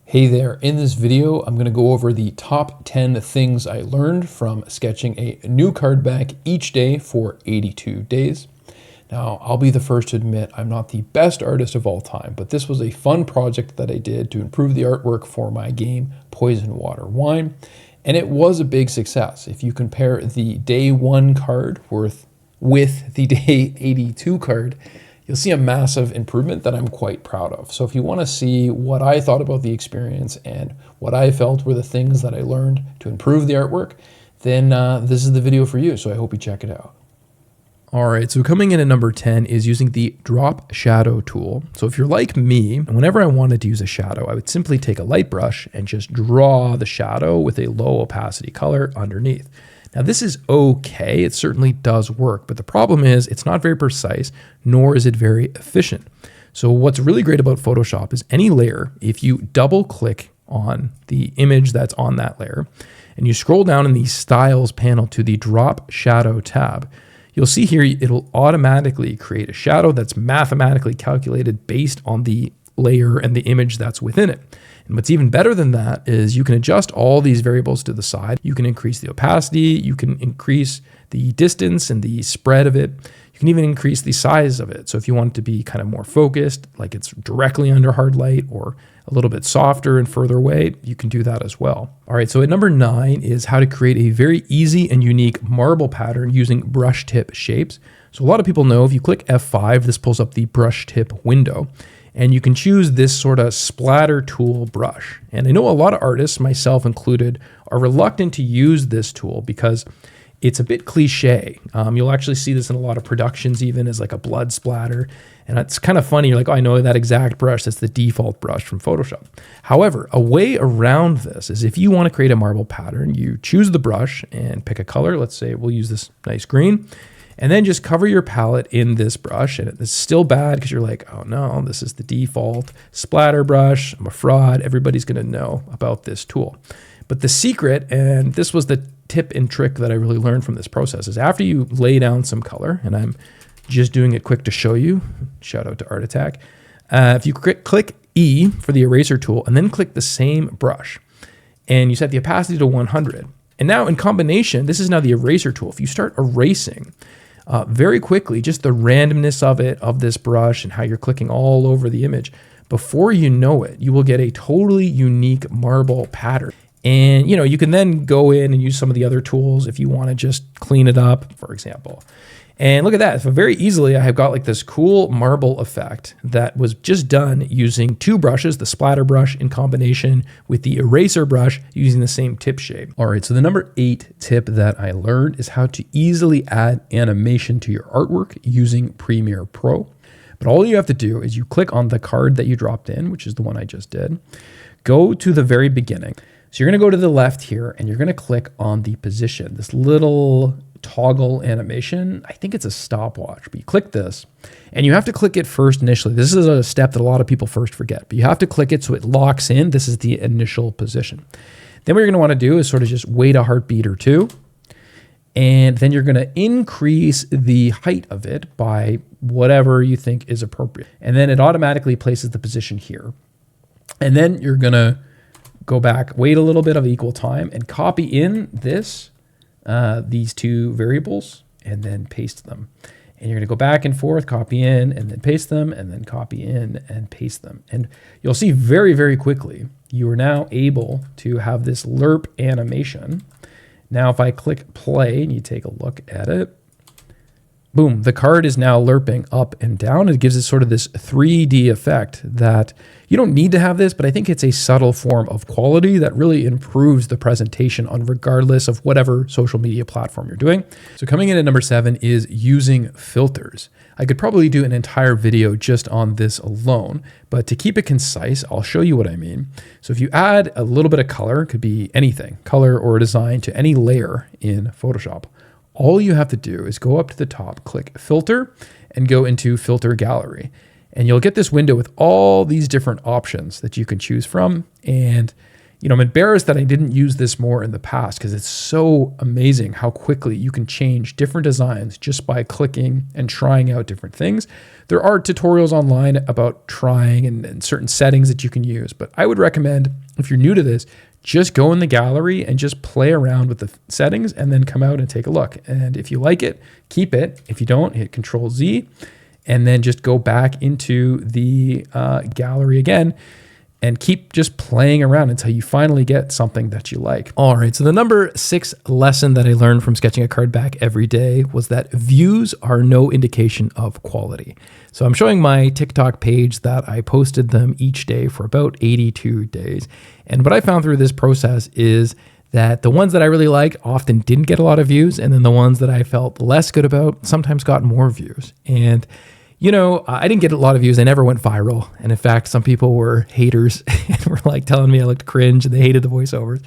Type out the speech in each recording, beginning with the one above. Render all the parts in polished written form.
Hey there, in this video, I'm gonna go over the top 10 things I learned from sketching a new card back each day for 82 days. Now, I'll be the first to admit I'm not the best artist of all time, but this was a fun project that I did to improve the artwork for my game, Poison Water Wine, and it was a big success. If you compare the day 1 card with the day 82 card, you'll see a massive improvement that I'm quite proud of. So if you want to see what I thought about the experience and what I felt were the things that I learned to improve the artwork, then this is the video for you. So I hope you check it out. All right, so coming in at number 10 is using the drop shadow tool. So if you're like me, whenever I wanted to use a shadow, I would simply take a light brush and just draw the shadow with a low opacity color underneath. Now this is okay, it certainly does work, but the problem is it's not very precise, nor is it very efficient. So what's really great about Photoshop is any layer, if you double click on the image that's on that layer, and you scroll down in the Styles panel to the Drop Shadow tab, you'll see here it'll automatically create a shadow that's mathematically calculated based on the layer and the image that's within it. And what's even better than that is you can adjust all these variables to the side. You can increase the opacity, you can increase the distance and the spread of it. You can even increase the size of it. So if you want it to be kind of more focused, like it's directly under hard light, or a little bit softer and further away, you can do that as well. All right, so at number 9 is how to create a very easy and unique marble pattern using brush tip shapes. So a lot of people know if you click F5, this pulls up the brush tip window. And you can choose this sort of splatter tool brush. And I know a lot of artists, myself included, are reluctant to use this tool because it's a bit cliche. You'll actually see this in a lot of productions even as like a blood splatter. And it's kind of funny, you're like, oh, I know that exact brush, that's the default brush from Photoshop. However, a way around this is if you want to create a marble pattern, you choose the brush and pick a color. Let's say we'll use this nice green. And then just cover your palette in this brush. And it's still bad because you're like, oh no, this is the default splatter brush. I'm a fraud. Everybody's gonna know about this tool. But the secret, and this was the tip and trick that I really learned from this process, is after you lay down some color, and I'm just doing it quick to show you, shout out to Art Attack. If you click E for the eraser tool and then click the same brush and you set the opacity to 100. And now in combination, this is now the eraser tool. If you start erasing, very quickly, just the randomness of it, of this brush and how you're clicking all over the image, before you know it, you will get a totally unique marble pattern. And you can then go in and use some of the other tools if you want to just clean it up, for example. And look at that, so very easily I have got like this cool marble effect that was just done using 2 brushes, the splatter brush in combination with the eraser brush using the same tip shape. All right, so the number 8 tip that I learned is how to easily add animation to your artwork using Premiere Pro. But all you have to do is you click on the card that you dropped in, which is the one I just did, go to the very beginning. So you're gonna go to the left here and you're gonna click on the position, this little toggle animation. I think it's a stopwatch, but you click this and you have to click it first initially. This is a step that a lot of people first forget, but you have to click it so it locks in. This is the initial position. Then what you're gonna wanna do is sort of just wait a heartbeat or 2. And then you're gonna increase the height of it by whatever you think is appropriate. And then it automatically places the position here. And then you're gonna go back, wait a little bit of equal time and copy in this, these 2 variables and then paste them. And you're gonna go back and forth, copy in and then paste them and then copy in and paste them. And you'll see very, very quickly, you are now able to have this lerp animation. Now, if I click play and you take a look at it, boom, the card is now lerping up and down. It gives it sort of this 3D effect that you don't need to have this, but I think it's a subtle form of quality that really improves the presentation on regardless of whatever social media platform you're doing. So coming in at number 7 is using filters. I could probably do an entire video just on this alone, but to keep it concise, I'll show you what I mean. So if you add a little bit of color, it could be anything, color or design, to any layer in Photoshop, all you have to do is go up to the top, click Filter, and go into Filter Gallery. And you'll get this window with all these different options that you can choose from. And I'm embarrassed that I didn't use this more in the past because it's so amazing how quickly you can change different designs just by clicking and trying out different things. There are tutorials online about trying and certain settings that you can use, but I would recommend, if you're new to this, just go in the gallery and just play around with the settings and then come out and take a look. And if you like it, keep it. If you don't, hit Control Z and then just go back into the gallery again and keep just playing around until you finally get something that you like. All right, so the number 6 lesson that I learned from sketching a card back every day was that views are no indication of quality. So I'm showing my TikTok page that I posted them each day for about 82 days. And what I found through this process is that the ones that I really liked often didn't get a lot of views, and then the ones that I felt less good about sometimes got more views. And I didn't get a lot of views. I never went viral. And in fact, some people were haters and were like telling me I looked cringe and they hated the voiceovers.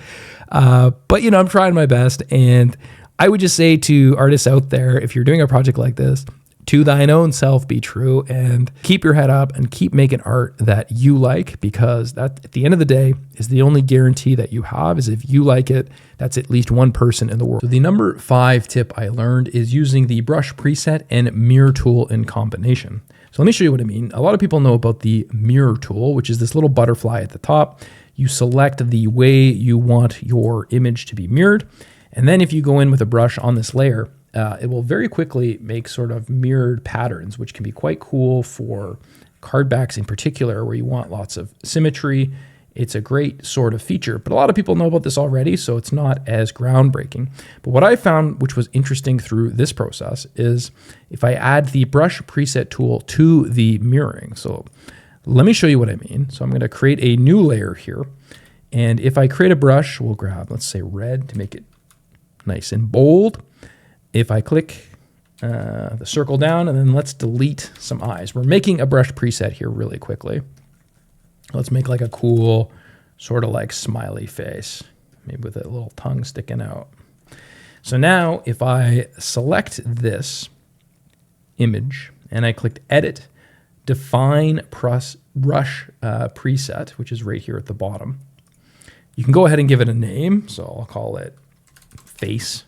But I'm trying my best. And I would just say to artists out there, if you're doing a project like this, to thine own self be true and keep your head up and keep making art that you like, because that at the end of the day is the only guarantee that you have is if you like it, that's at least one person in the world. So the number 5 tip I learned is using the brush preset and mirror tool in combination. So let me show you what I mean. A lot of people know about the mirror tool, which is this little butterfly at the top. You select the way you want your image to be mirrored. And then if you go in with a brush on this layer, it will very quickly make sort of mirrored patterns, which can be quite cool for card backs in particular, where you want lots of symmetry. It's a great sort of feature, but a lot of people know about this already, so it's not as groundbreaking. But what I found, which was interesting through this process, is if I add the brush preset tool to the mirroring. So let me show you what I mean. So I'm going to create a new layer here. And if I create a brush, we'll grab, let's say red to make it nice and bold. If I click the circle down and then let's delete some eyes. We're making a brush preset here really quickly. Let's make like a cool sort of like smiley face, maybe with a little tongue sticking out. So now if I select this image and I clicked edit, define brush preset, which is right here at the bottom, you can go ahead and give it a name. So I'll call it face.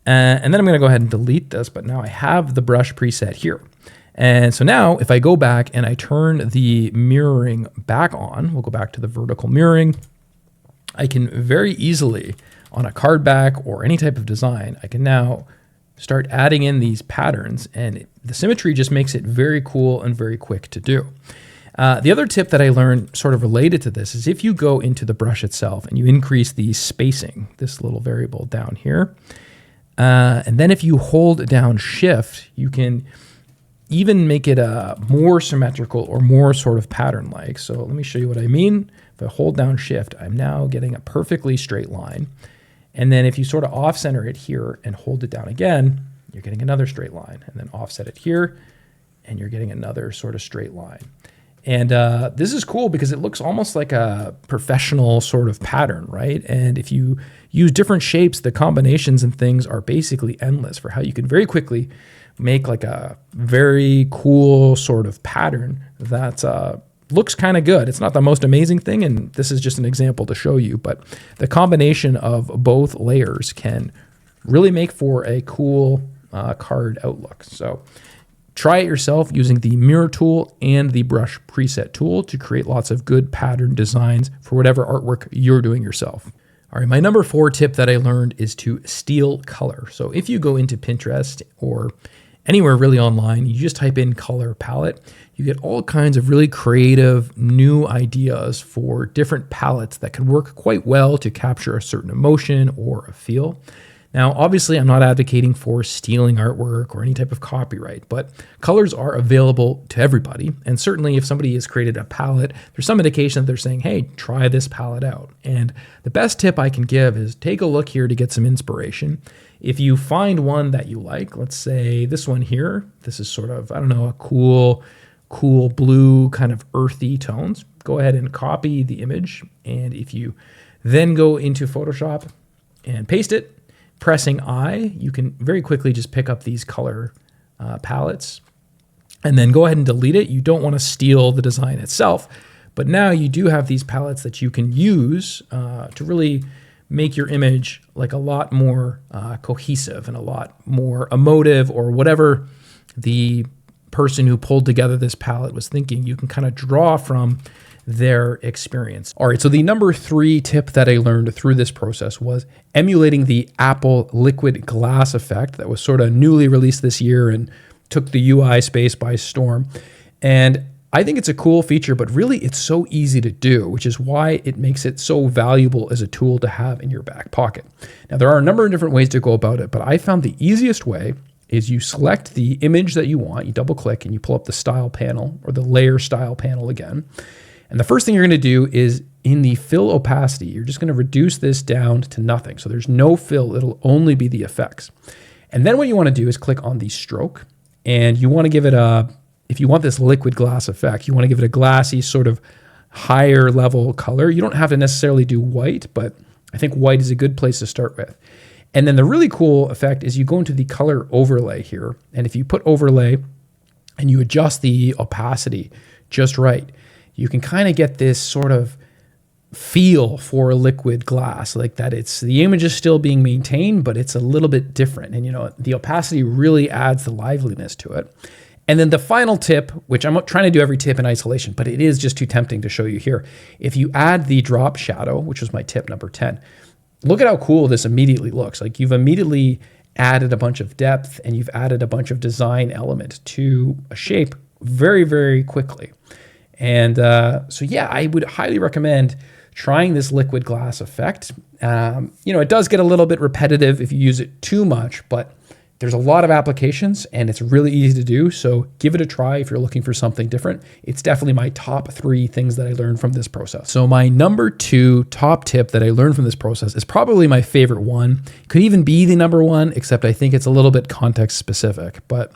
And then I'm going to go ahead and delete this, but now I have the brush preset here. And so now if I go back and I turn the mirroring back on, we'll go back to the vertical mirroring, I can very easily on a card back or any type of design, I can now start adding in these patterns, and the symmetry just makes it very cool and very quick to do. The other tip that I learned sort of related to this is if you go into the brush itself and you increase the spacing, this little variable down here, and then if you hold down shift, you can even make it more symmetrical or more sort of pattern-like. So let me show you what I mean. If I hold down shift, I'm now getting a perfectly straight line. And then if you sort of off-center it here and hold it down again, you're getting another straight line. And then offset it here, and you're getting another sort of straight line. And this is cool because it looks almost like a professional sort of pattern, right? And if you use different shapes, the combinations and things are basically endless for how you can very quickly make like a very cool sort of pattern that looks kind of good. It's not the most amazing thing, and this is just an example to show you, but the combination of both layers can really make for a cool card outlook. So try it yourself using the mirror tool and the brush preset tool to create lots of good pattern designs for whatever artwork you're doing yourself. All right, my number 4 tip that I learned is to steal color. So if you go into Pinterest or anywhere really online, you just type in color palette, you get all kinds of really creative new ideas for different palettes that can work quite well to capture a certain emotion or a feel. Now, obviously, I'm not advocating for stealing artwork or any type of copyright, but colors are available to everybody. And certainly if somebody has created a palette, there's some indication that they're saying, hey, try this palette out. And the best tip I can give is take a look here to get some inspiration. If you find one that you like, let's say this one here, this is sort of, I don't know, a cool blue kind of earthy tones, go ahead and copy the image. And if you then go into Photoshop and paste it, pressing I, you can very quickly just pick up these color palettes and then go ahead and delete it. You don't want to steal the design itself, But now you do have these palettes that you can use to really make your image like a lot more cohesive and a lot more emotive, or whatever the person who pulled together this palette was thinking. You can kind of draw from their experience. All right, so the number 3 tip that I learned through this process was emulating the Apple liquid glass effect that was sort of newly released this year and took the UI space by storm. And I think it's a cool feature, but really it's so easy to do, which is why it makes it so valuable as a tool to have in your back pocket. Now, there are a number of different ways to go about it, but I found the easiest way is you select the image that you want, you double click and you pull up the style panel, or the layer style panel again. And the first thing you're going to do is in the fill opacity, you're just going to reduce this down to nothing. So there's no fill, it'll only be the effects. And then what you want to do is click on the stroke, and you want to give it a, if you want this liquid glass effect, you want to give it a glassy sort of higher level color. You don't have to necessarily do white, but I think white is a good place to start with. And then the really cool effect is you go into the color overlay here. And if you put overlay and you adjust the opacity just right, you can kind of get this sort of feel for liquid glass, like that it's, the image is still being maintained, but it's a little bit different. And you know, the opacity really adds the liveliness to it. And then the final tip, which I'm trying to do every tip in isolation, but it is just too tempting to show you here. If you add the drop shadow, which was my tip number 10, look at how cool this immediately looks. Like you've immediately added a bunch of depth and you've added a bunch of design element to a shape very, very quickly. And so yeah, I would highly recommend trying this liquid glass effect. You know, it does get a little bit repetitive if you use it too much, but there's a lot of applications and it's really easy to do. So give it a try if you're looking for something different. It's definitely my top 3 things that I learned from this process. So my number 2 top tip that I learned from this process is probably my favorite one. Could even be the number 1, except I think it's a little bit context specific. But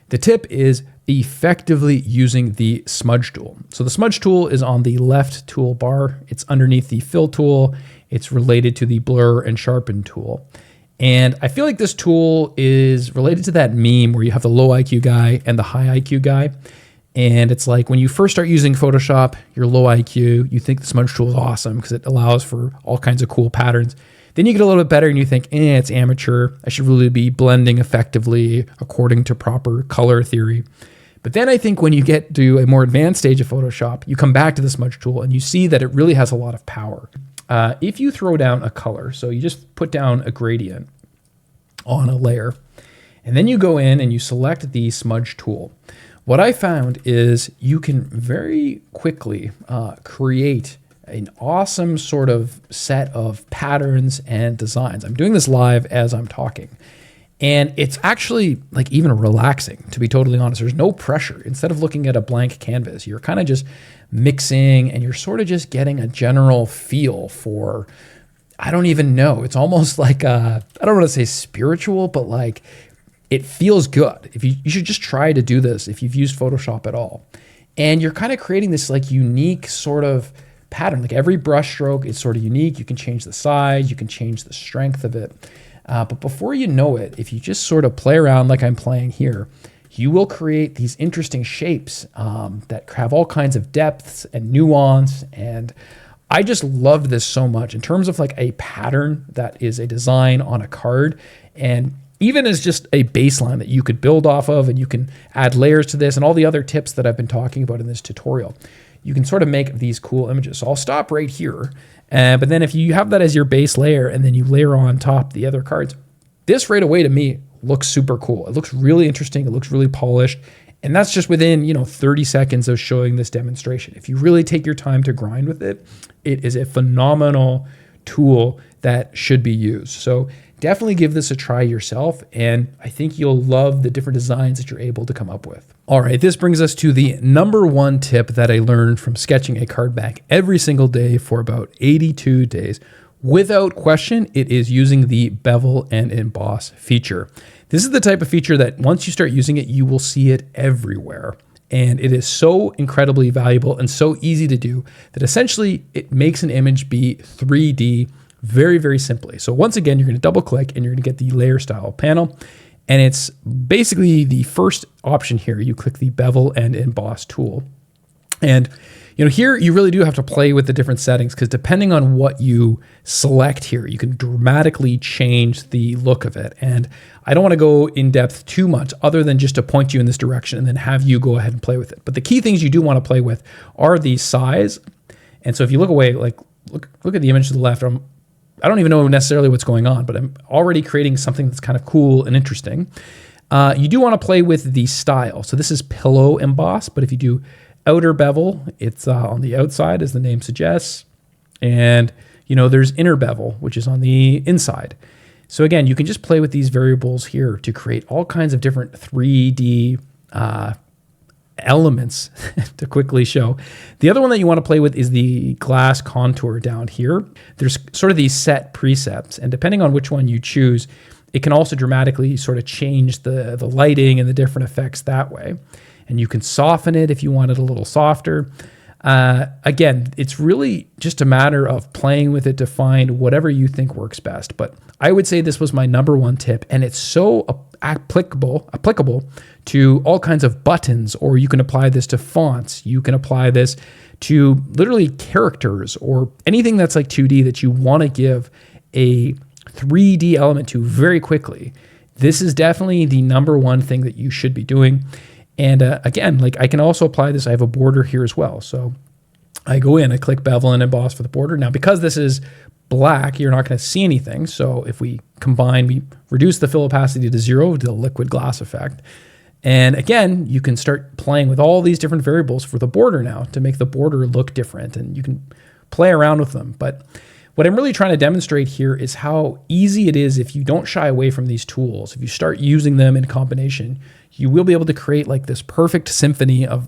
the tip is effectively using the smudge tool. So the smudge tool is on the left toolbar. It's underneath the fill tool. It's related to the blur and sharpen tool. And I feel like this tool is related to that meme where you have the low IQ guy and the high IQ guy. And it's like when you first start using Photoshop, you're low IQ, you think the smudge tool is awesome because it allows for all kinds of cool patterns. Then you get a little bit better and you think, it's amateur. I should really be blending effectively according to proper color theory. But then I think when you get to a more advanced stage of Photoshop, you come back to the smudge tool and you see that it really has a lot of power. If you throw down a color, so you just put down a gradient on a layer, and then you go in and you select the smudge tool, what I found is you can very quickly create an awesome sort of set of patterns and designs. I'm doing this live as I'm talking. And it's actually like even relaxing, to be totally honest. There's no pressure. Instead of looking at a blank canvas, you're kind of just mixing and you're sort of just getting a general feel for, I don't even know. It's almost like, I don't want to say spiritual, but like it feels good. If you should just try to do this if you've used Photoshop at all. And you're kind of creating this like unique sort of pattern. Like every brush stroke is sort of unique. You can change the size, you can change the strength of it. But before you know it, if you just sort of play around like I'm playing here, you will create these interesting shapes that have all kinds of depths and nuance. And I just loved this so much in terms of like a pattern that is a design on a card, and even as just a baseline that you could build off of, and you can add layers to this and all the other tips that I've been talking about in this tutorial. You can sort of make these cool images. So I'll stop right here. But then if you have that as your base layer and then you layer on top the other cards, this right away to me looks super cool. It looks really interesting. It looks really polished. And that's just within, 30 seconds of showing this demonstration. If you really take your time to grind with it, it is a phenomenal tool that should be used. So definitely give this a try yourself, and I think you'll love the different designs that you're able to come up with. All right, this brings us to the number 1 tip that I learned from sketching a card back every single day for about 82 days. Without question, it is using the Bevel and Emboss feature. This is the type of feature that once you start using it, you will see it everywhere. And it is so incredibly valuable and so easy to do that essentially it makes an image be 3D very, very simply. So once again, you're going to double click and you're going to get the layer style panel. And it's basically the first option here. You click the Bevel and Emboss tool. And Here you really do have to play with the different settings because depending on what you select here, you can dramatically change the look of it. And I don't want to go in depth too much other than just to point you in this direction and then have you go ahead and play with it. But the key things you do want to play with are the size. And so if you look away, like look at the image to the left, I don't even know necessarily what's going on, but I'm already creating something that's kind of cool and interesting. You do want to play with the style. So this is pillow emboss, but if you do outer bevel, it's on the outside, as the name suggests. And, there's inner bevel, which is on the inside. So again, you can just play with these variables here to create all kinds of different 3D elements to quickly show. The other one that you want to play with is the glass contour down here. There's sort of these set presets, and depending on which one you choose, it can also dramatically sort of change the lighting and the different effects that way. And you can soften it if you want it a little softer. Again, it's really just a matter of playing with it to find whatever you think works best. But I would say this was my #1 tip, and it's so applicable to all kinds of buttons, or you can apply this to fonts. You can apply this to literally characters or anything that's like 2D that you want to give a 3D element to very quickly. This is definitely the #1 thing that you should be doing. And again, like I can also apply this. I have a border here as well. So I go in, I click bevel and emboss for the border. Now, because this is black, you're not going to see anything. So if we combine, we reduce the fill opacity to 0, the liquid glass effect. And again, you can start playing with all these different variables for the border now to make the border look different, and you can play around with them. But what I'm really trying to demonstrate here is how easy it is if you don't shy away from these tools. If you start using them in combination, you will be able to create like this perfect symphony of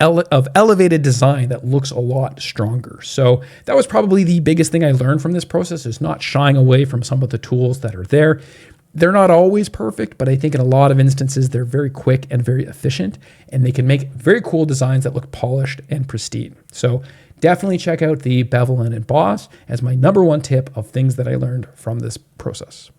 elevated design that looks a lot stronger. So that was probably the biggest thing I learned from this process, is not shying away from some of the tools that are there. They're not always perfect, but I think in a lot of instances, they're very quick and very efficient, and they can make very cool designs that look polished and pristine. So definitely check out the bevel and emboss as my #1 tip of things that I learned from this process.